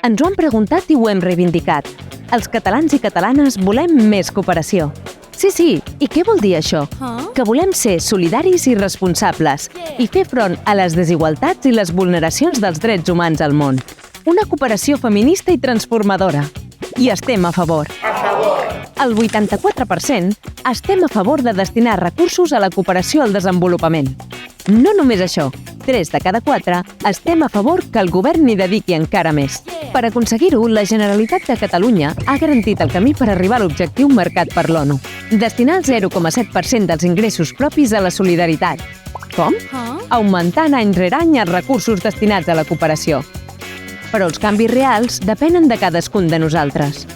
Ens ho han preguntat i ho hem reivindicat. Els catalans i catalanes volem més cooperació. Sí, i què vol dir això? Que volem ser solidaris i responsables i fer front a les desigualtats i les vulneracions dels drets humans al món. Una cooperació feminista i transformadora. I estem a favor. El 84% estem a favor de destinar recursos a la cooperació al desenvolupament. No només això, 3 de cada 4 estem a favor que el govern hi dediqui encara més. Per aconseguir-ho, la Generalitat de Catalunya ha garantit el camí per arribar a l'objectiu marcat per l'ONU. Destinar el 0,7% dels ingressos propis a la solidaritat. Com? Augmentant any rere any els recursos destinats a la cooperació. Però els canvis reals depenen de cadascun de nosaltres.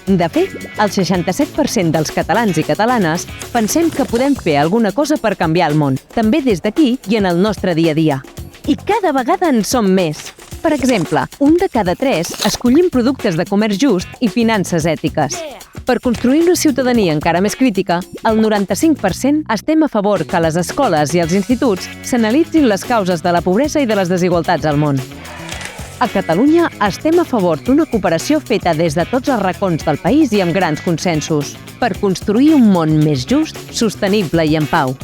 De fet, el 67% dels catalans i catalanes pensem que podem fer alguna cosa per canviar el món, també des d'aquí i en el nostre dia a dia. I cada vegada en som més. Per exemple, 1 de cada 3 escollim productes de comerç just i finances ètiques. Per construir una ciutadania encara més crítica, el 95% estem a favor que a les escoles i als instituts s'analitzin les causes de la pobresa i de les desigualtats al món. A Catalunya estem a favor d'una cooperació feta des de tots els racons del país i amb grans consensos, per construir un món més just, sostenible i en pau.